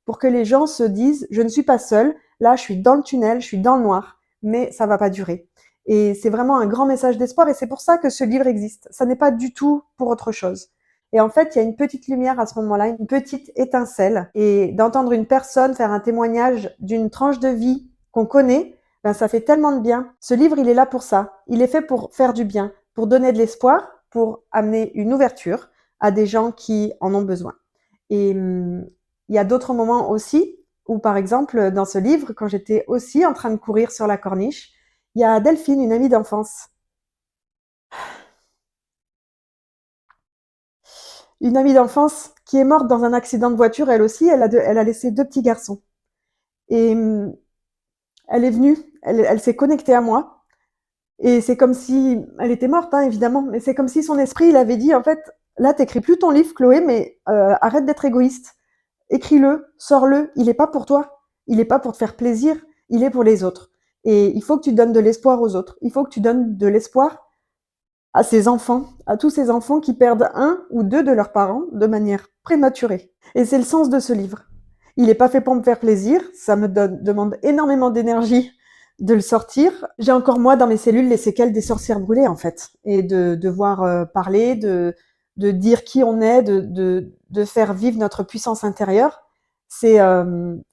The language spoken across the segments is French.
pour que les gens se disent « je ne suis pas seule, là je suis dans le tunnel, je suis dans le noir, mais ça va pas durer ». Et c'est vraiment un grand message d'espoir et c'est pour ça que ce livre existe. Ça n'est pas du tout pour autre chose. Et en fait, il y a une petite lumière à ce moment-là, une petite étincelle. Et d'entendre une personne faire un témoignage d'une tranche de vie qu'on connaît, ben ça fait tellement de bien. Ce livre, il est là pour ça. Il est fait pour faire du bien, pour donner de l'espoir, pour amener une ouverture à des gens qui en ont besoin. Et il y a d'autres moments aussi où, par exemple, dans ce livre, quand j'étais aussi en train de courir sur la corniche, il y a Delphine, une amie d'enfance. Une amie d'enfance qui est morte dans un accident de voiture, elle aussi, elle a laissé 2 petits garçons. Et elle est venue, elle s'est connectée à moi. Et c'est comme si, elle était morte, hein, évidemment, mais c'est comme si son esprit, il avait dit, en fait, là, t'écris plus ton livre, Chloé, mais arrête d'être égoïste. Écris-le, sors-le, il est pas pour toi. Il est pas pour te faire plaisir, il est pour les autres. Et il faut que tu donnes de l'espoir aux autres. Il faut que tu donnes de l'espoir à ces enfants, à tous ces enfants qui perdent un ou deux de leurs parents de manière prématurée. Et c'est le sens de ce livre. Il n'est pas fait pour me faire plaisir, ça me demande énormément d'énergie de le sortir. J'ai encore moi dans mes cellules les séquelles des sorcières brûlées en fait, et de devoir parler, de dire qui on est, de faire vivre notre puissance intérieure, c'est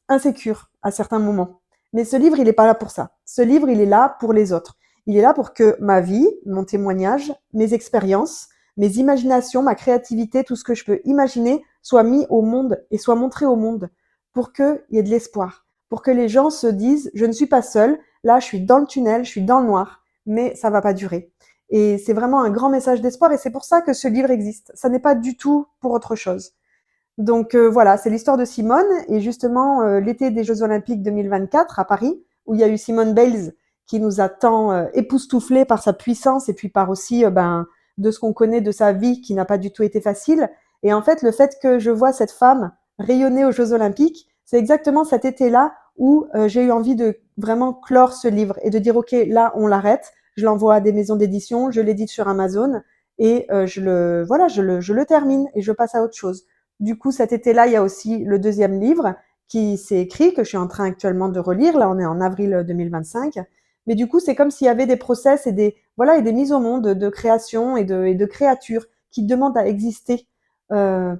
insécure à certains moments. Mais ce livre, il n'est pas là pour ça. Ce livre, il est là pour les autres. Il est là pour que ma vie, mon témoignage, mes expériences, mes imaginations, ma créativité, tout ce que je peux imaginer soit mis au monde et soit montré au monde pour qu'il y ait de l'espoir, pour que les gens se disent « je ne suis pas seule, là je suis dans le tunnel, je suis dans le noir, mais ça va pas durer ». Et c'est vraiment un grand message d'espoir et c'est pour ça que ce livre existe. Ça n'est pas du tout pour autre chose. Donc voilà, c'est l'histoire de Simone et justement l'été des Jeux Olympiques 2024 à Paris, où il y a eu Simone Biles qui nous a tant époustouflés par sa puissance et puis par aussi de ce qu'on connaît de sa vie qui n'a pas du tout été facile. Et en fait, le fait que je vois cette femme rayonner aux Jeux Olympiques, c'est exactement cet été-là où j'ai eu envie de vraiment clore ce livre et de dire ok, là on l'arrête, je l'envoie à des maisons d'édition, je l'édite sur Amazon et je le termine et je passe à autre chose. Du coup, cet été-là, il y a aussi le 2e livre qui s'est écrit, que je suis en train actuellement de relire. Là, on est en avril 2025. Mais du coup, c'est comme s'il y avait des process et des mises au monde de création et de créatures qui demandent à exister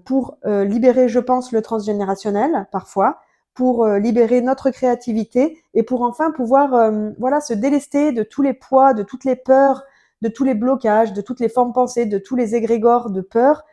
pour libérer, je pense, le transgénérationnel parfois, pour libérer notre créativité et pour enfin pouvoir se délester de tous les poids, de toutes les peurs, de tous les blocages, de toutes les formes pensées, de tous les égrégores de peur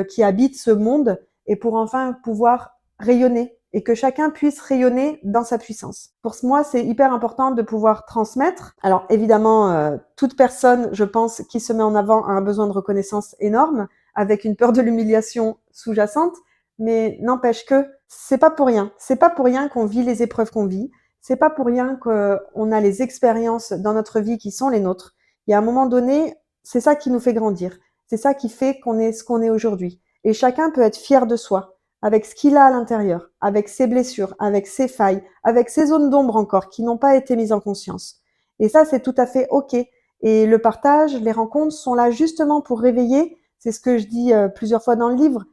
qui habitent ce monde et pour enfin pouvoir rayonner et que chacun puisse rayonner dans sa puissance. Pour moi, c'est hyper important de pouvoir transmettre. Alors évidemment, toute personne, je pense, qui se met en avant a un besoin de reconnaissance énorme, avec une peur de l'humiliation sous-jacente, mais n'empêche que c'est pas pour rien. C'est pas pour rien qu'on vit les épreuves qu'on vit. C'est pas pour rien qu'on a les expériences dans notre vie qui sont les nôtres. Il y a un moment donné, c'est ça qui nous fait grandir. C'est ça qui fait qu'on est ce qu'on est aujourd'hui. Et chacun peut être fier de soi, avec ce qu'il a à l'intérieur, avec ses blessures, avec ses failles, avec ses zones d'ombre encore qui n'ont pas été mises en conscience. Et ça, c'est tout à fait OK. Et le partage, les rencontres sont là justement pour réveiller. C'est ce que je dis plusieurs fois dans le livre.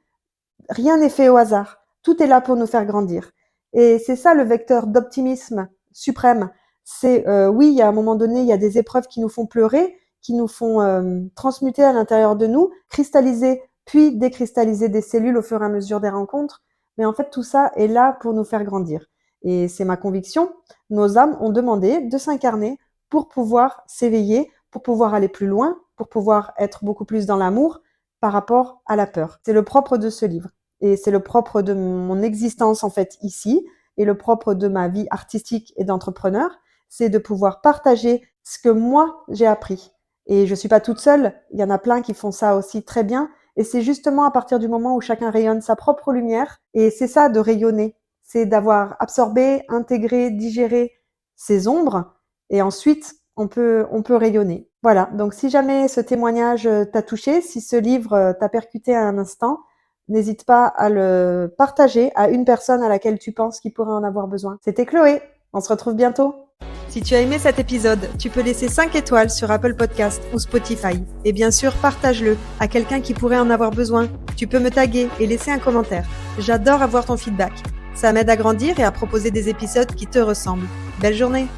Rien n'est fait au hasard. Tout est là pour nous faire grandir. Et c'est ça le vecteur d'optimisme suprême. C'est oui, il y a un moment donné, il y a des épreuves qui nous font pleurer, qui nous font transmuter à l'intérieur de nous, cristalliser puis décristalliser des cellules au fur et à mesure des rencontres. Mais en fait, tout ça est là pour nous faire grandir. Et c'est ma conviction. Nos âmes ont demandé de s'incarner pour pouvoir s'éveiller, pour pouvoir aller plus loin, pour pouvoir être beaucoup plus dans l'amour par rapport à la peur. C'est le propre de ce livre. Et c'est le propre de mon existence, en fait, ici, et le propre de ma vie artistique et d'entrepreneur, c'est de pouvoir partager ce que moi, j'ai appris. Et je suis pas toute seule. Il y en a plein qui font ça aussi très bien. Et c'est justement à partir du moment où chacun rayonne sa propre lumière, et c'est ça de rayonner, c'est d'avoir absorbé, intégré, digéré ses ombres, et ensuite on peut rayonner. Voilà, donc si jamais ce témoignage t'a touché, si ce livre t'a percuté à un instant, n'hésite pas à le partager à une personne à laquelle tu penses qu'il pourrait en avoir besoin. C'était Chloé, on se retrouve bientôt. Si tu as aimé cet épisode, tu peux laisser 5 étoiles sur Apple Podcast ou Spotify. Et bien sûr, partage-le à quelqu'un qui pourrait en avoir besoin. Tu peux me taguer et laisser un commentaire. J'adore avoir ton feedback. Ça m'aide à grandir et à proposer des épisodes qui te ressemblent. Belle journée!